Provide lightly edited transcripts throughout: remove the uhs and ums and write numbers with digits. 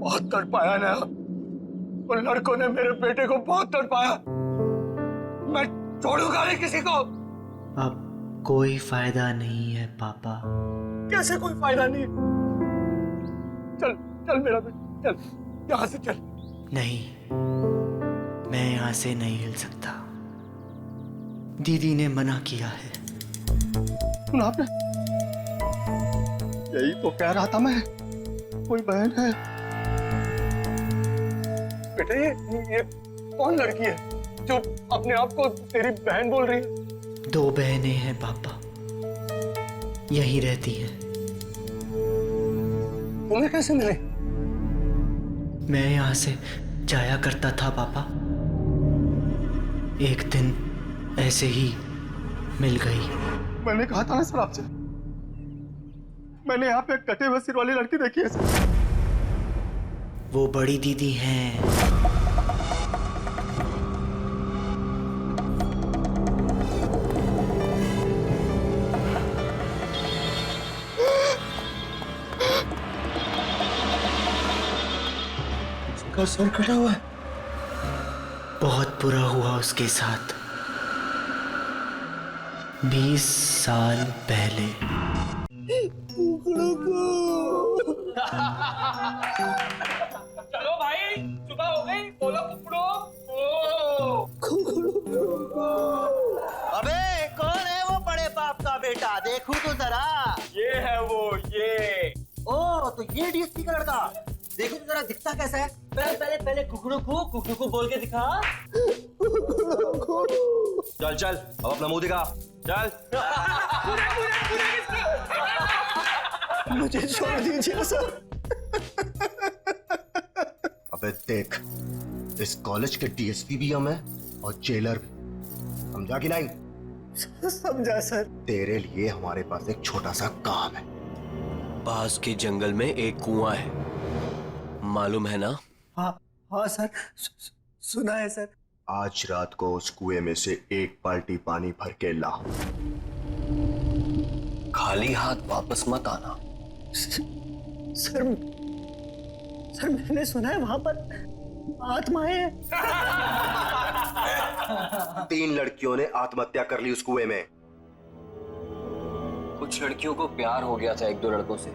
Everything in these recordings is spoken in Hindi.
बहुत तड़पाया ना, उन लड़कों ने मेरे बेटे को बहुत तड़पाया। मैं छोड़ूंगा नहीं किसी को। अब कोई फायदा नहीं है पापा। कैसे कोई फायदा नहीं? चल चल मेरा बेटा, चल यहां से चल। नहीं, मैं यहाँ से नहीं हिल सकता। दीदी ने मना किया है। सुना आपने? यही तो कह रहा था मैं, कोई बहन है। बेटा ये कौन लड़की है जो अपने आप को तेरी बहन बोल रही है? 2 बहनें हैं पापा, यहीं रहती हैं। तुम्हें कैसे मिले? मैं यहाँ से जाया करता था पापा, एक दिन ऐसे ही मिल गई। मैंने कहा था ना सर आपसे, मैंने यहाँ पे कटे हुए सिर वाली लड़की देखी है सर। वो बड़ी दीदी हैं। उसका सर कटा हुआ है। बहुत बुरा हुआ उसके साथ 20 साल पहले। चलो भाई, सुबह हो गई, बोलो कुकड़ो। अबे कौन है वो बड़े बाप का बेटा? देखूं तो जरा। ये है वो, ये। ओ तो ये डीएसपी का लड़का। देखो तो जरा दिखता कैसा है। पहले कुकड़ू को बोल के दिखा। चल चल, अब अपना मुंह दिखा। चल। मुझे छोड़ दीजिए सर। अबे देख, इस कॉलेज के डीएसपी भी हम हैं और जेलर भी, समझा कि नहीं? समझा सर। तेरे लिए हमारे पास एक छोटा सा काम है। पास के जंगल में एक कुआं है, मालूम है ना? हाँ सर, सुना है सर। आज रात को उस कुएं में से एक बाल्टी पानी भर के ला। खाली हाथ वापस मत आना। सर मैंने सुना है वहां पर आत्माएं हैं। 3 लड़कियों ने आत्महत्या कर ली उस कुएं में। कुछ लड़कियों को प्यार हो गया था 1-2 लड़कों से,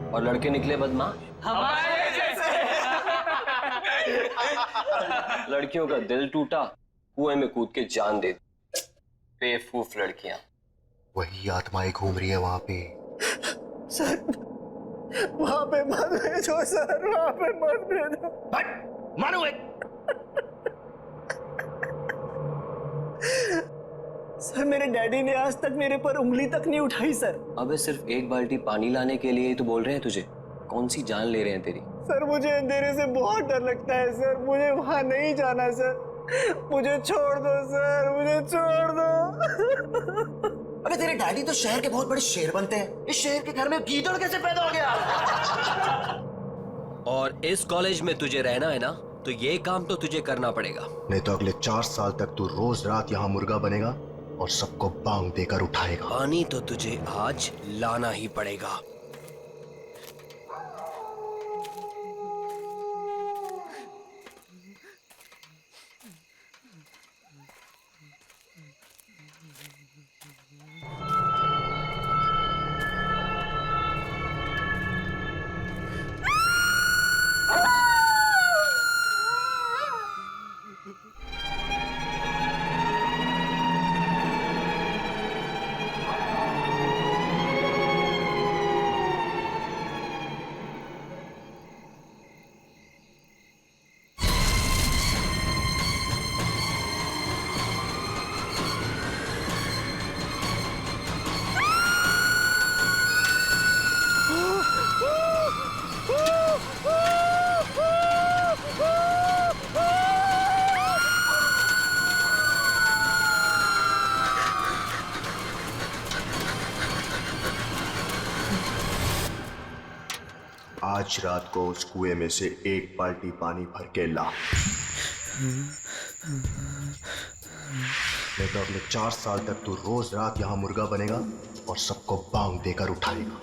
और लड़के निकले बदमाश। हमारे जैसे। लड़कियों का दिल टूटा, कुएं में कूद के जान दे दी। बेवकूफ लड़कियां। वही आत्माएं घूम रही है वहां पे। सर वहां पे मत भेजो सर, वहां पे मत भेजो। मानो एक। सर मेरे डैडी ने आज तक मेरे पर उंगली तक नहीं उठाई सर। अबे सिर्फ एक बाल्टी पानी लाने के लिए ही तो बोल रहे हैं तुझे। कौन सी जान ले रहे हैं तेरी? सर मुझे अंधेरे से बहुत डर लगता है सर, मुझे वहां नहीं जाना सर। मुझे छोड़ दो सर, मुझे छोड़ दो। अबे तेरे डैडी तो शहर के बहुत बड़े शेर बनते हैं। इस शेर के घर में गीदड़ कैसे पैदा हो गया? और इस कॉलेज में तुझे रहना है ना, तो ये काम तो तुझे करना पड़ेगा। नहीं तो अगले 4 साल तक तू रोज रात यहाँ मुर्गा बनेगा और सबको बांग देकर उठाएगा। पानी तो तुझे आज लाना ही पड़ेगा। आज रात को उस कुएं में से एक बाल्टी पानी भर के ला। नहीं तो अगले 4 साल तक तू रोज रात यहाँ मुर्गा बनेगा और सबको बांग देकर उठाएगा।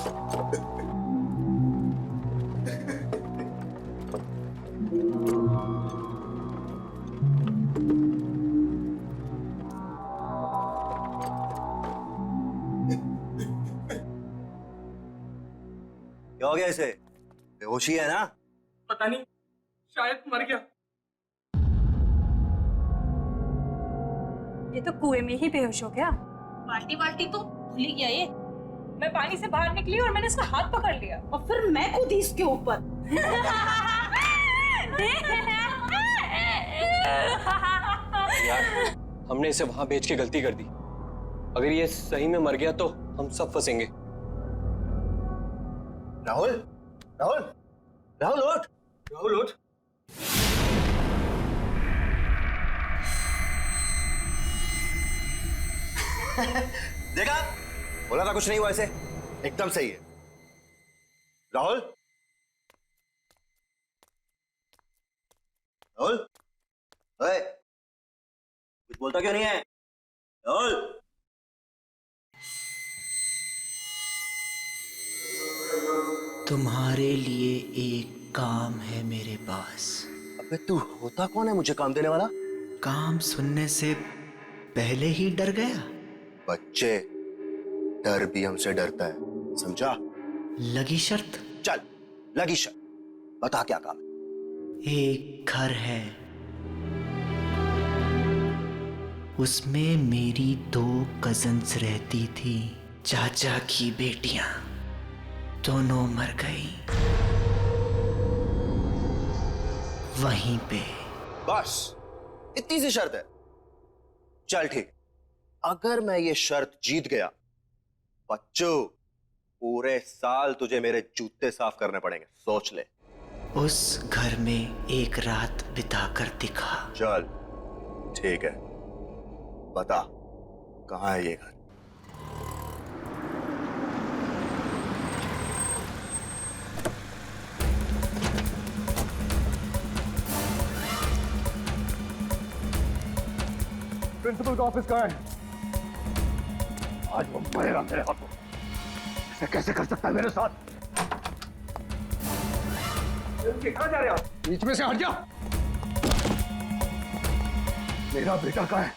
क्या हो गया इसे? बेहोशी है ना? पता नहीं, शायद मर गया। ये तो कुएं में ही बेहोश हो गया। बाल्टी बाल्टी तो भूल ही गया ये। मैं पानी से बाहर निकली और मैंने इसका हाथ पकड़ लिया। और फिर मैं कूदी इसके ऊपर। यार, हमने इसे वहां बेच के गलती कर दी। अगर ये सही में मर गया तो हम सब फंसेंगे। राहुल, राहुल, राहुल उठ, राहुल उठ। देखा, बोला था कुछ नहीं हुआ इसे। एकदम सही है। राहुल, राहुल, ओए, कुछ बोलता क्यों नहीं है? राहुल, तुम्हारे लिए एक काम है मेरे पास। अबे तू होता कौन है मुझे काम देने वाला? काम सुनने से पहले ही डर गया। बच्चे, डर भी हमसे डरता है, समझा? लगी शर्त? चल, लगी शर्त, बता क्या काम है? एक घर है, उसमें मेरी 2 कजन्स रहती थी। चाचा की बेटियां दोनों मर गई वहीं पे। बस इतनी सी शर्त है। चल ठीक, अगर मैं ये शर्त जीत गया, बच्चों, पूरे साल तुझे मेरे जूते साफ करने पड़ेंगे, सोच ले। उस घर में एक रात बिताकर दिखा। चल ठीक है, बता कहाँ है ये घर? प्रिंसिपल का ऑफिस कहाँ है? आज वो मरेगा मेरे हाथों। ऐसे कैसे कर सकता है मेरे साथ? कहाँ जा रहे हो? बीच में से हट जा। मेरा बेटा कहाँ है?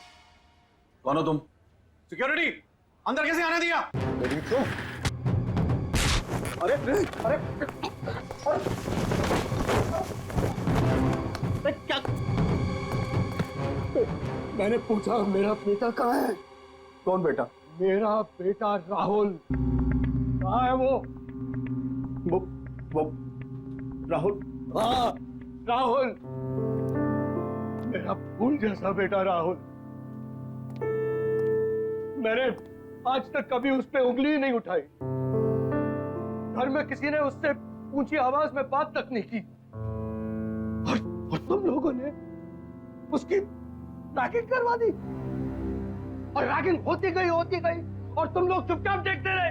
कौन हो तुम? सिक्योरिटी, अंदर कैसे आने दिया? अरे अरे क्या? मैंने पूछा मेरा बेटा कहाँ है? कौन बेटा? मेरा बेटा राहुल कहाँ है? वो राहुल। हाँ, राहुल, मेरा फूल जैसा बेटा राहुल। मैंने आज तक कभी उस पे उंगली ही नहीं उठाई। घर में किसी ने उससे ऊंची आवाज में बात तक नहीं की। और तुम लोगों ने उसकी रैगिंग करवा दी। और रैगिंग होती गई और तुम लोग चुपचाप देखते रहे।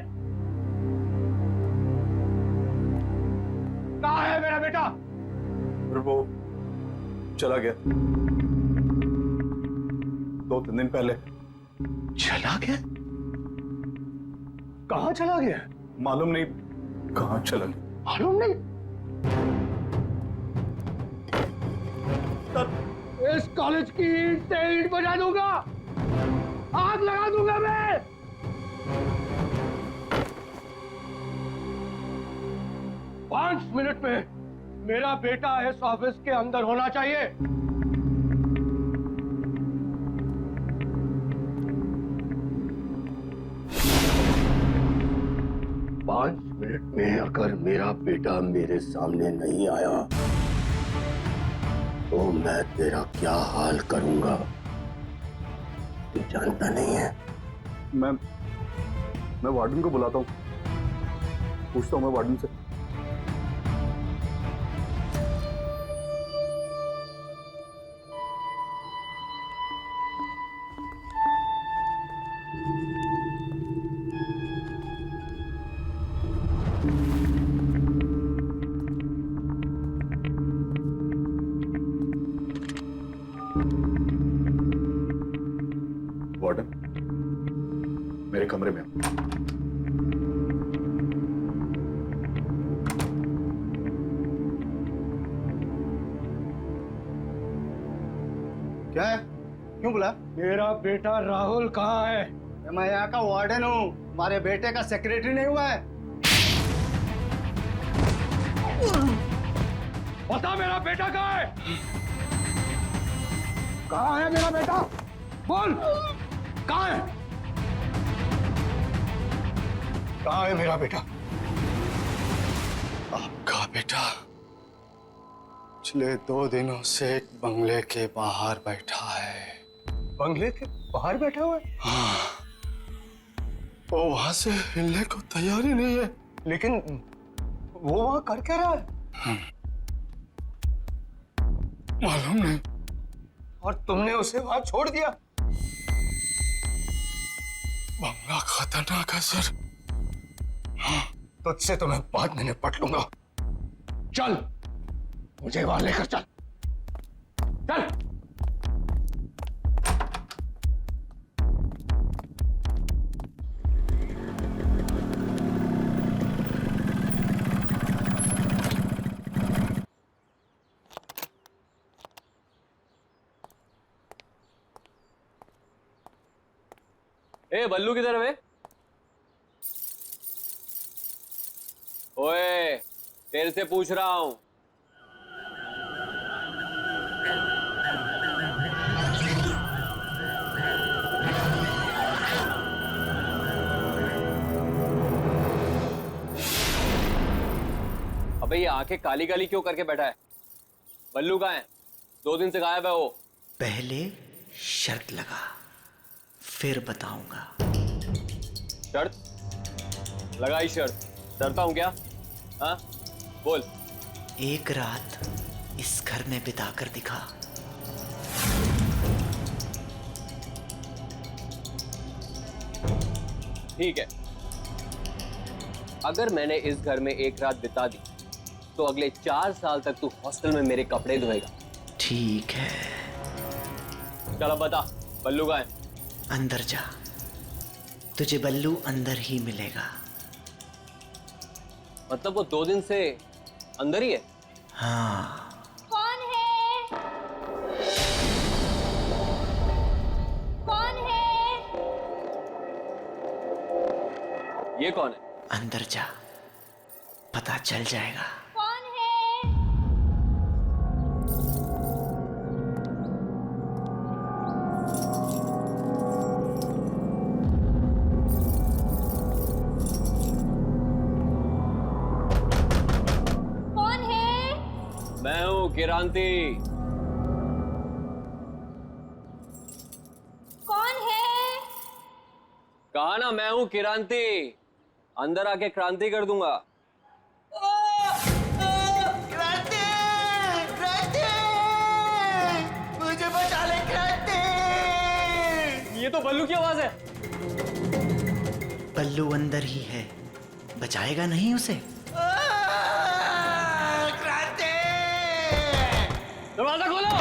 कहाँ है मेरा बेटा? फिर वो चला गया 2-3 दिन पहले। चला गया? कहाँ चला गया? मालूम नहीं कहाँ चला गया। मालूम नहीं? इस कॉलेज की ईंट से ईंट बजा दूंगा, आग लगा दूंगा मैं। पांच मिनट में मेरा बेटा इस ऑफिस के अंदर होना चाहिए। 5 मिनट में अगर मेरा बेटा मेरे सामने नहीं आया तो मैं तेरा क्या हाल करूंगा तू जानता नहीं है। मैं वार्डन को बुलाता हूँ, पूछता हूँ मैं वार्डन से। वार्डन, मेरे कमरे में। क्या है? क्यों बुला? मेरा बेटा राहुल कहाँ है? मैं यहाँ का वार्डन हूँ, हमारे बेटे का सेक्रेटरी नहीं हुआ है। बता मेरा बेटा कहाँ है? कहाँ है मेरा बेटा? बोल, कहाँ है? कहाँ है मेरा बेटा? आपका बेटा पिछले 2 दिनों से एक बंगले के बाहर बैठा है। बंगले के बाहर बैठा हुआ है? हाँ, वो वहां से हिलने को तैयार ही नहीं है। लेकिन वो वहां कर क्या रहा है? मालूम नहीं। और तुमने उसे वहां छोड़ दिया? बंगला खतरनाक है सर। तुझसे तो मैं बाद में निपट लूंगा। चल, मुझे वहां लेकर चल। चल। ए बल्लू किधर है बे? ओए, तेरे से पूछ रहा हूं। अबे ये आंखें काली काली क्यों करके बैठा है? बल्लू कहाँ है? 2 दिन से गायब है वो। पहले शर्त लगा, फिर बताऊंगा। शर्त? लगाई शर्त। डरता हूं क्या? हाँ, बोल। एक रात इस घर में बिता कर दिखा। ठीक है, अगर मैंने इस घर में एक रात बिता दी तो अगले 4 साल तक तू हॉस्टल में मेरे कपड़े धोएगा। ठीक है, चल अब बता, बल्लू कहाँ है? अंदर जा, तुझे बल्लू अंदर ही मिलेगा। मतलब वो 2 दिन से अंदर ही है? हाँ। कौन है? कौन है? ये कौन है? अंदर जा, पता चल जाएगा। कौन है? कौन है? मैं हूँ किरांती। कौन है? कहा ना, मैं हूँ किरांती। अंदर आके क्रांति कर दूंगा। क्रांति! क्रांति! मुझे बचा ले क्रांति! ये तो बल्लू की आवाज है। बल्लू अंदर ही है, बचाएगा नहीं उसे? क्रांति! दरवाजा खोलो।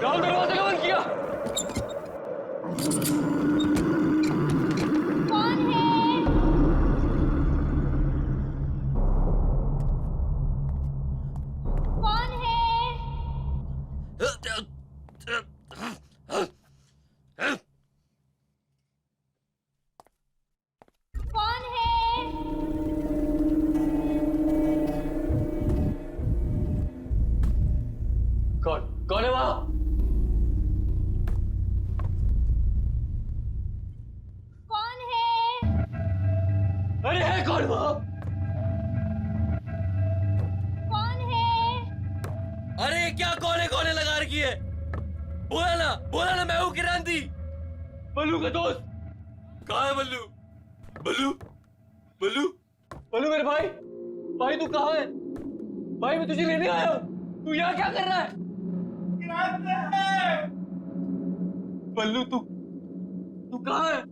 राहुल, दरवाजा कौन किया? कौन है? कौन है? कौन है? कौन है वहां? कौन है? अरे है कौन वहां? कौन है? अरे क्या कौन है लगा रखी है? बोला ना मैं हूँ किरांती, बल्लू का दोस्त। कहाँ है बल्लू? बल्लू बल्लू बल्लू मेरे भाई तू कहाँ है? भाई मैं तुझे लेने आया हूँ, तू यहाँ क्या कर रहा है? बल्लू तू कहाँ है?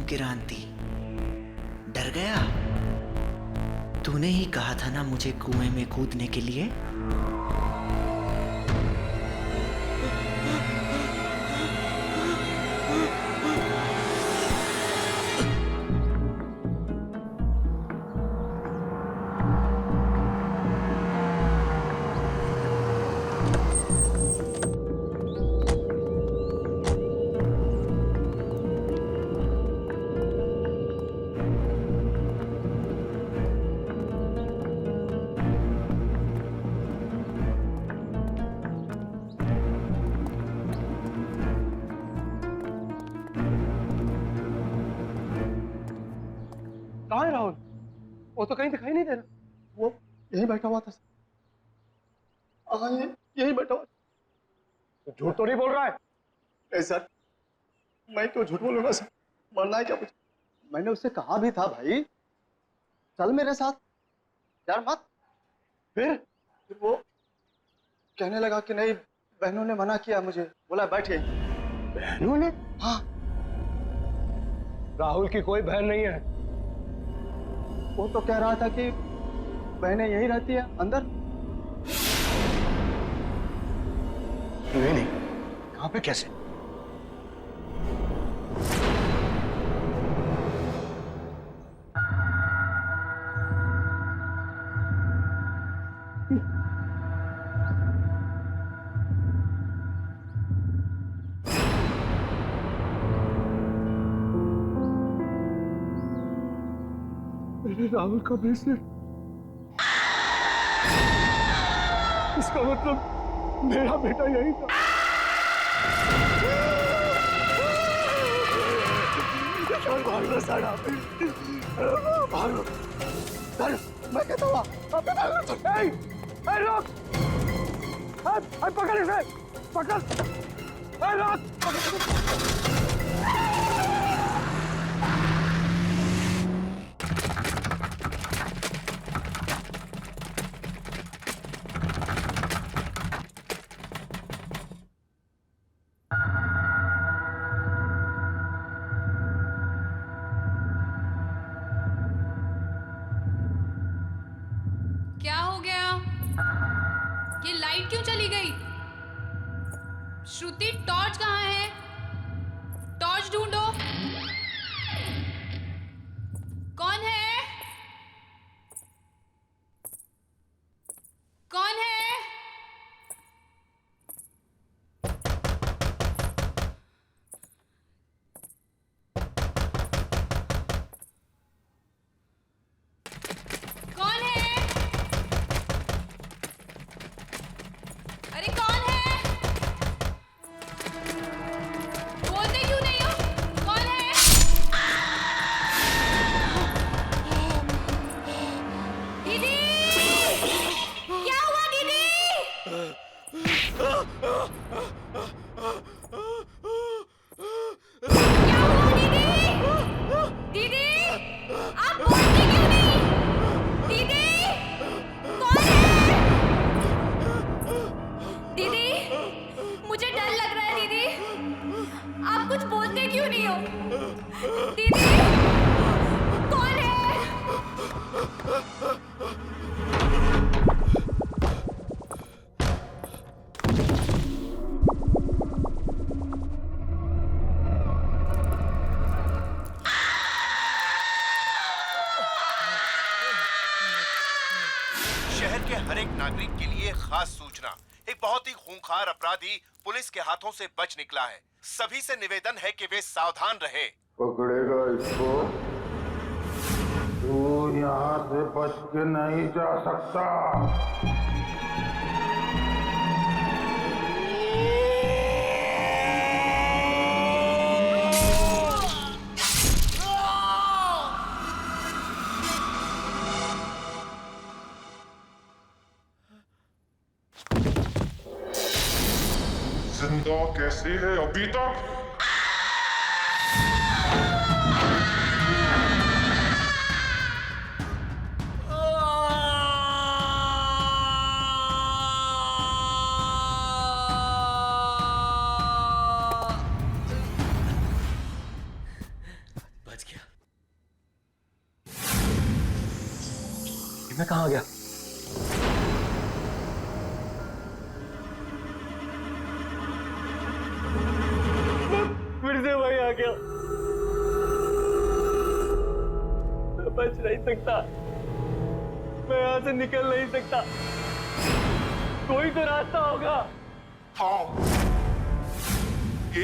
क्रांति, डर गया? तूने ही कहा था ना मुझे कुएं में कूदने के लिए। कहाँ है राहुल? वो तो कहीं दिखाई नहीं दे रहा। वो यहीं बैठा हुआ था। हाँ, यहीं बैठा हुआ। तो झूठ तो नहीं बोल रहा है? नहीं सर, मैं क्यों झूठ बोलूंगा सर? मरना है क्या मुझे? मैंने उससे कहा भी था भाई चल मेरे साथ, यार मत। फिर वो कहने लगा कि नहीं, बहनों ने मना किया मुझे, बोला बैठे। बहनों ने? हाँ। राहुल की कोई बहन नहीं है। वो तो कह रहा था कि बहनें यही रहती है अंदर। नहीं, कहाँ पे, कैसे? मेरे राहुल का ब्रेसलेट। इसका मतलब मेरा बेटा यही था। भागो सारा, भागो। चल, मैं कहता हूँ रुक, पकड़ इसे, पकड़, रुक। क्या हो गया? ये लाइट क्यों चली गई? श्रुति, टॉर्च कहाँ है? टॉर्च ढूंढो। कौन है? कौन है? कौन है? अरे कौन है? बोलते क्यों नहीं हो? कौन है? दीदी! क्या हुआ दीदी? क्या हुआ दीदी? दीदी! आप बोलते क्यों नहीं? दीदी! कौन है? दीदी, मुझे डर लग रहा है दीदी। आप कुछ बोलते क्यों नहीं हो? दीदी, कौन है? शहर के हर एक नागरिक के लिए खास सूचना। एक बहुत ही खूंखार अपराधी पुलिस के हाथों से बच निकला है। सभी से निवेदन है कि वे सावधान रहे। पकड़ेगा इसको, तू यहाँ से बच के नहीं जा सकता। जिंदा कैसे है अभी तक? बच कहाँ गया? फिर से वही आ गया। मैं बच नहीं सकता, मैं यहाँ से निकल नहीं सकता। कोई तो रास्ता होगा। हाँ,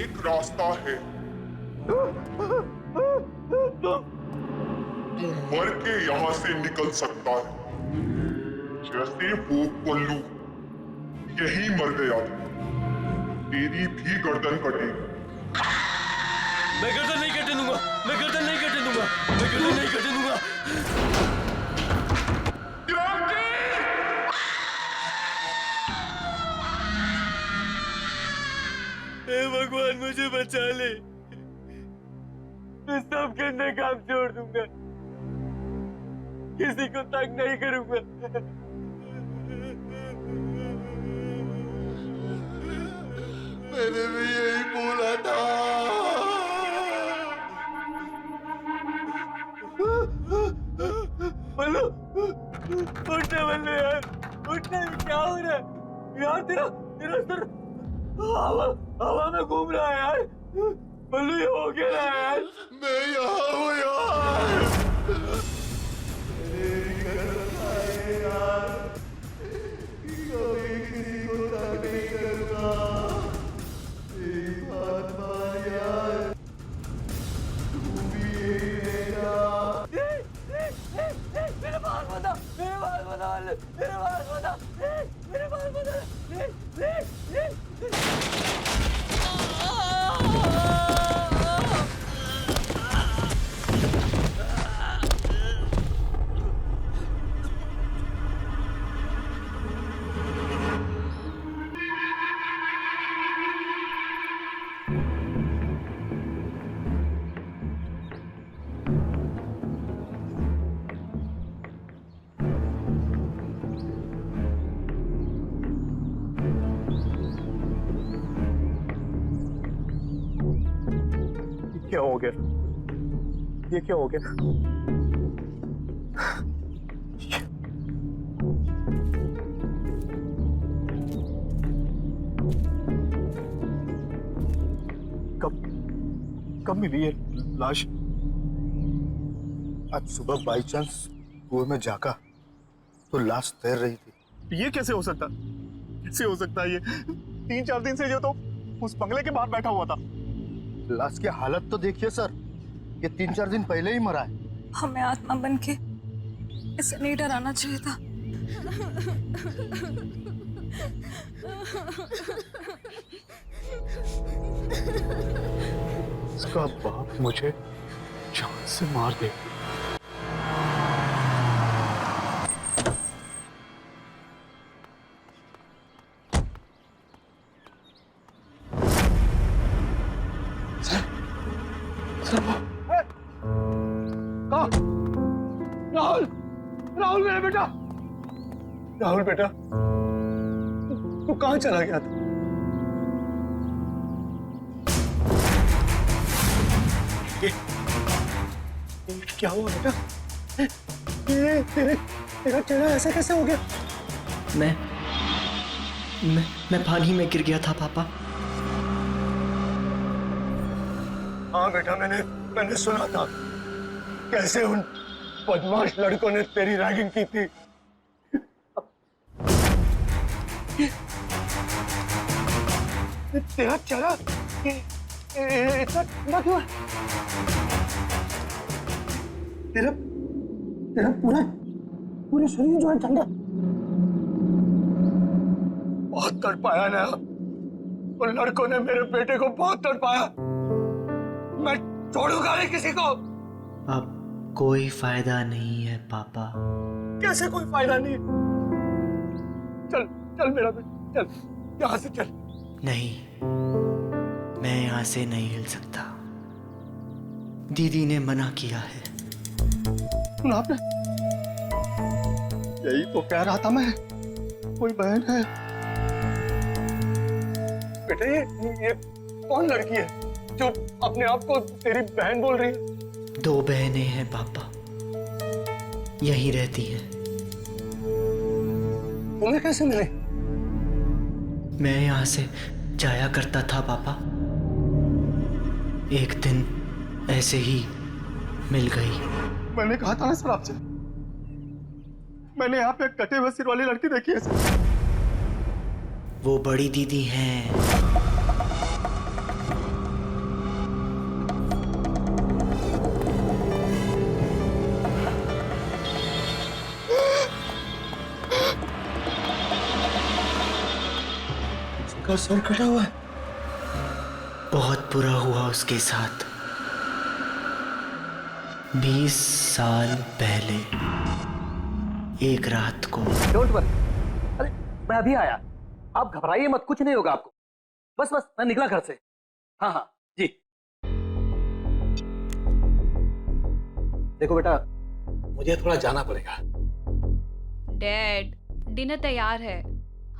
एक रास्ता है। तू मर के यहाँ से निकल सकता है, जैसे वो पल्लू यही मर गया था, तेरी भी गर्दन कटेगी। मैं गर्दन नहीं कटने दूंगा, मैं गर्दन नहीं कटने दूंगा, मैं गर्दन नहीं कटने दूंगा। हे भगवान मुझे बचा ले, मैं सब करने काम छोड़ दूंगा, किसी को तंग नहीं करूंगा। मैंने भी यही बोला था। बल्लू, उठना बल्लू यार, उठना। क्या हो रहा है यार? तेरा तेरा सर हवा में घूम रहा है यार। बल्लू ये हो क्या रहा है यार? मैं यहाँ हूँ यार। कभी किसी को तंग नहीं करूँगा। मेरी बात मान यार, तू भी यही रहेगा। मेरे बाल बता, मेरे बाल बता, मेरे बाल बता, मेरे बाल बता। क्या हो गया? ये क्या हो गया? कब मिली ये लाश? आज सुबह बाई चांस कुएं में झांका तो लाश तैर रही थी। ये कैसे हो सकता? कैसे हो सकता है ये? 3-4 दिन से जो तो उस बंगले के बाहर बैठा हुआ था। लाश की हालत तो देखिए सर, ये 3-4 दिन पहले ही मरा है। हमें आत्मा बन के इसे नहीं डराना चाहिए था। इसका बाप मुझे जान से मार दे। राहुल, राहुल मेरा बेटा, राहुल बेटा, तू कहाँ चला गया था? क्या हुआ बेटा? तेरा चेहरा ऐसा कैसे हो गया? मैं पानी में गिर गया था पापा। हाँ बेटा, मैंने सुना था कैसे उन बदमाश लड़कों ने तेरी रैगिंग की थी। तेरा चेहरा इतना ठंडा क्यों है? तेरा पूरा शरीर जो है ठंडा। बहुत तड़पाया ना उन लड़कों ने, मेरे बेटे को बहुत तड़पाया। मैं छोड़ूंगा नहीं किसी को। अब कोई फायदा नहीं है पापा। कैसे कोई फायदा नहीं? चल चल मेरा बेटा, चल यहाँ से चल। नहीं, मैं यहाँ से नहीं हिल सकता। दीदी ने मना किया है। सुना आपने? यही तो कह रहा था मैं, कोई बहन है। बेटा ये कौन लड़की है जो अपने आप को तेरी बहन बोल रही है? 2 बहनें हैं पापा, यहीं रहती हैं। तुम्हें कैसे मिले? मैं यहाँ से जाया करता था पापा, एक दिन ऐसे ही मिल गई। मैंने कहा था ना सर आपसे, मैंने यहाँ पे कटे हुए सिर वाली लड़की देखी है सर। वो बड़ी दीदी हैं। उसका सर कटा हुआ है। बहुत बुरा हुआ उसके साथ 20 साल पहले एक रात को। डोंट वरी, अरे मैं अभी आया, आप घबराइए मत, कुछ नहीं होगा आपको। बस बस मैं निकला घर से। हाँ हाँ जी। देखो बेटा, मुझे थोड़ा जाना पड़ेगा। डैड, डिनर तैयार है,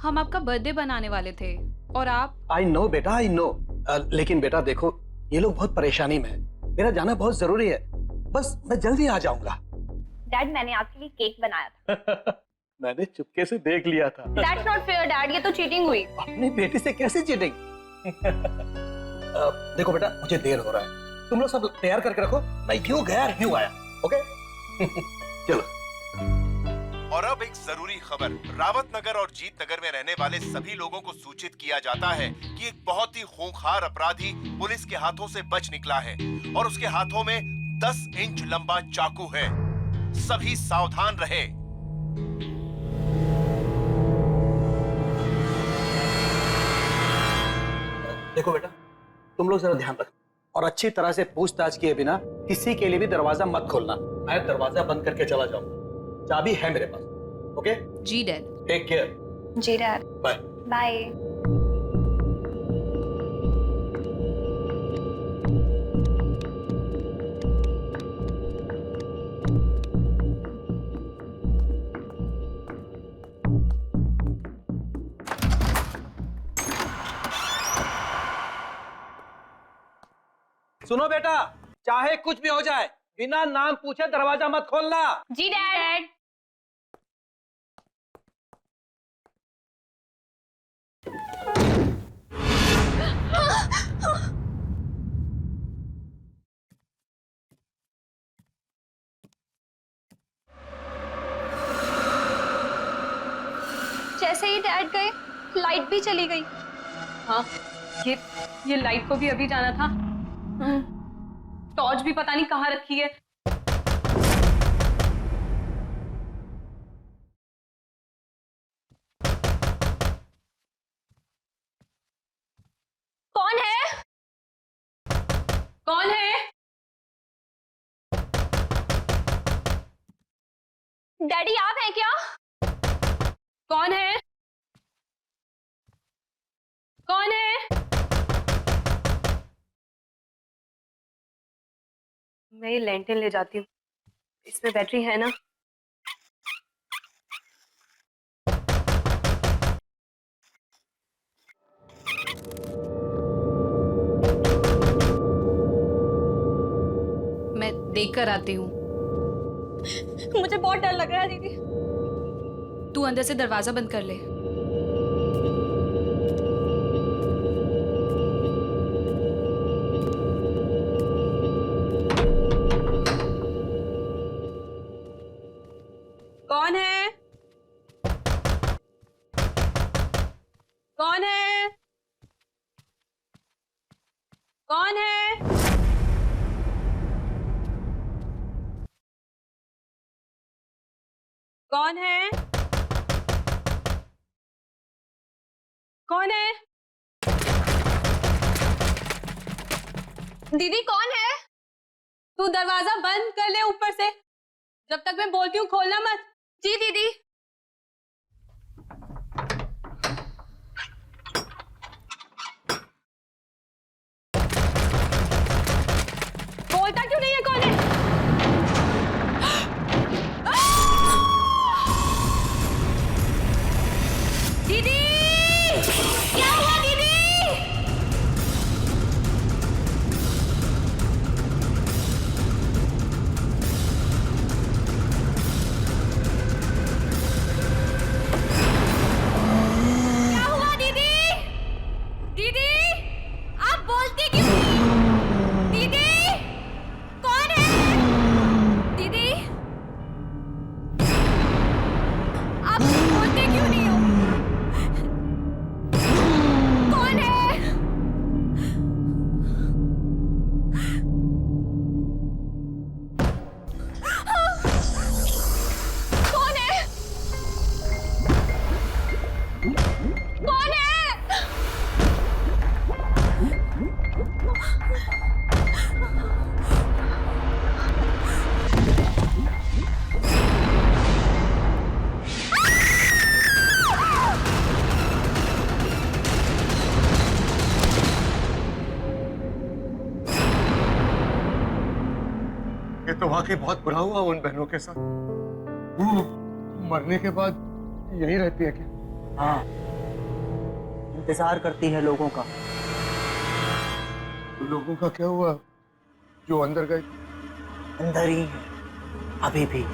हम आपका बर्थडे बनाने वाले थे और आप। आई नो बेटा, आई नो, लेकिन बेटा देखो, ये लोग बहुत परेशानी में है, मेरा जाना बहुत जरूरी है। बस मैं जल्दी आ जाऊंगा। डैड, मैंने आपके लिए केक बनाया था। मैंने चुपके से देख लिया था। That's not fair, डैड, ये तो चीटिंग हुई। अपनी बेटी से कैसे चीटिंग? देखो बेटा, मुझे देर हो रहा है, तुम लोग सब तैयार करके रखो, मैं क्यों गया क्यों आया। ओके चलो। और अब एक जरूरी खबर, रावत नगर और जीत नगर में रहने वाले सभी लोगों को सूचित किया जाता है कि एक बहुत ही खूंखार अपराधी पुलिस के हाथों से बच निकला है और उसके हाथों में 10 इंच लंबा चाकू है। सभी सावधान रहे। देखो बेटा, तुम लोग जरा ध्यान रखो और अच्छी तरह से पूछताछ किए बिना किसी के लिए भी दरवाजा मत खोलना। मैं दरवाजा बंद करके चला जाऊंगा, चाबी है मेरे पास। ओके जी डैड। Take care. जी डैड। Bye bye. सुनो बेटा, चाहे कुछ भी हो जाए, बिना नाम पूछे दरवाजा मत खोलना। जी डैड। जैसे ही डैड गए, लाइट भी चली गई। हाँ, ये लाइट को भी अभी जाना था। टॉर्च भी पता नहीं कहाँ रखी है। कौन है? कौन है? डैडी, आप हैं क्या? कौन है? कौन है? मैं ये लैंटर्न ले जाती हूँ, इसमें बैटरी है ना? मैं देख कर आती हूँ। मुझे बहुत डर लग रहा है दीदी। तू अंदर से दरवाजा बंद कर ले। कौन है? कौन है? कौन है? कौन है? कौन है? दीदी कौन है? तू दरवाजा बंद कर ले ऊपर से, जब तक मैं बोलती हूँ खोलना मत। जी दीदी। बोलता क्यों नहीं है कौन है? दीदी, क्या हुआ दीदी? तो वाकई बहुत बुरा हुआ उन बहनों के साथ। वो मरने के बाद यहीं रहती है क्या? हाँ, इंतजार करती है लोगों का। लोगों का क्या हुआ जो अंदर गए? अंदर ही है अभी भी।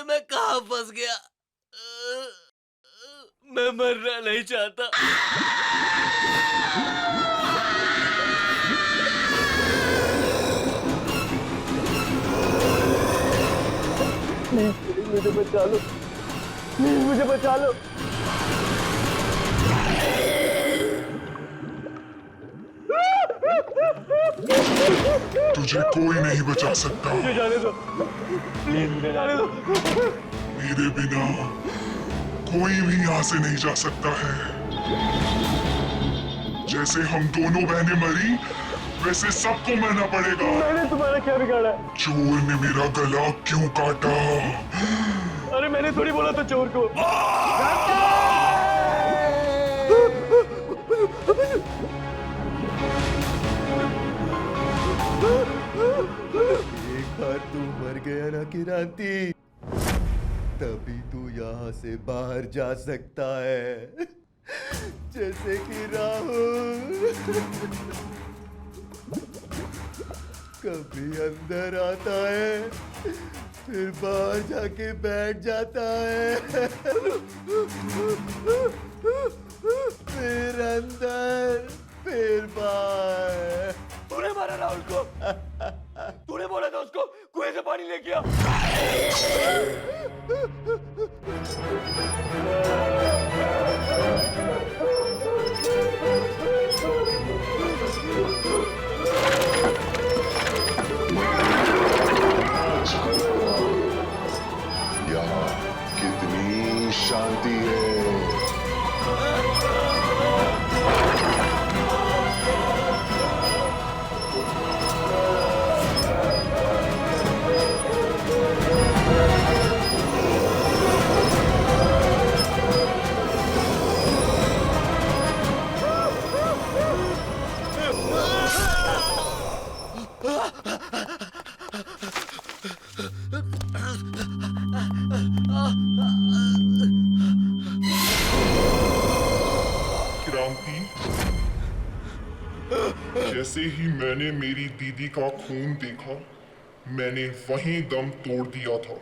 मैं कहाँ फंस गया? मैं मरना नहीं चाहता। मुझे बचा लो, प्लीज मुझे बचा लो। तुझे कोई नहीं बचा सकता। मुझे जाने दो, प्लीज मुझे जाने दो। मेरे बिना कोई भी यहाँ से नहीं जा सकता है। जैसे हम दोनों बहनें मरी, वैसे सबको मरना पड़ेगा। मैंने तुम्हारा क्या बिगाड़ा? चोर ने मेरा गला क्यों काटा? अरे मैंने थोड़ी बोला था चोर को। एक बार तू मर गया ना किरांती, तभी तू यहाँ से बाहर जा सकता है। जैसे कि राहुल कभी अंदर आता है, फिर बाहर जाके बैठ जाता है, फिर अंदर, फिर बाहर। तूने मारा राहुल को? तूने बोला था उसको कुएं से पानी लेके आ। यहाँ कितनी शांति है। क्रांति, जैसे ही मैंने मेरी दीदी का खून देखा, मैंने वहीं दम तोड़ दिया था।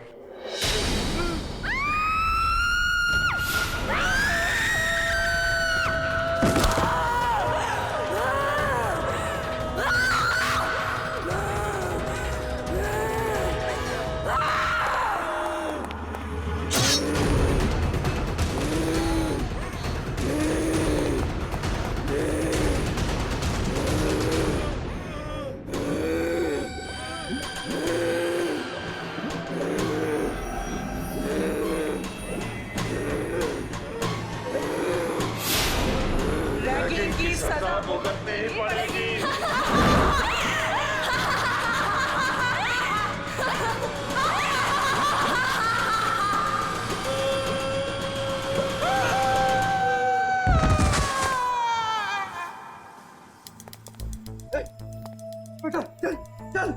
बेटा चल चल,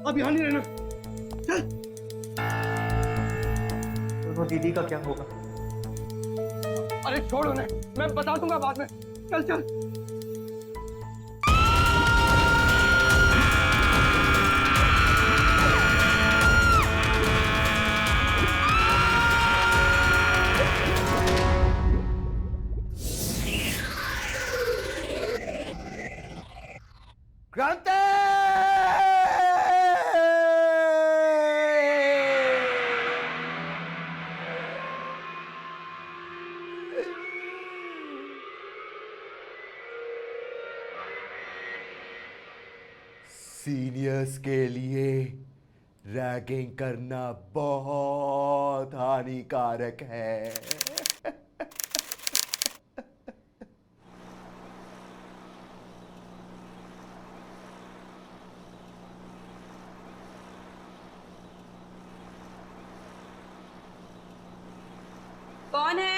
अब यहाँ नहीं रहना, चल। दोनों दीदी का क्या होगा? अरे छोड़ उन्हें, मैं बता दूंगा बाद में। चल चल। क्रांति! सीनियर्स के लिए रैगिंग करना बहुत हानिकारक है। कौन है?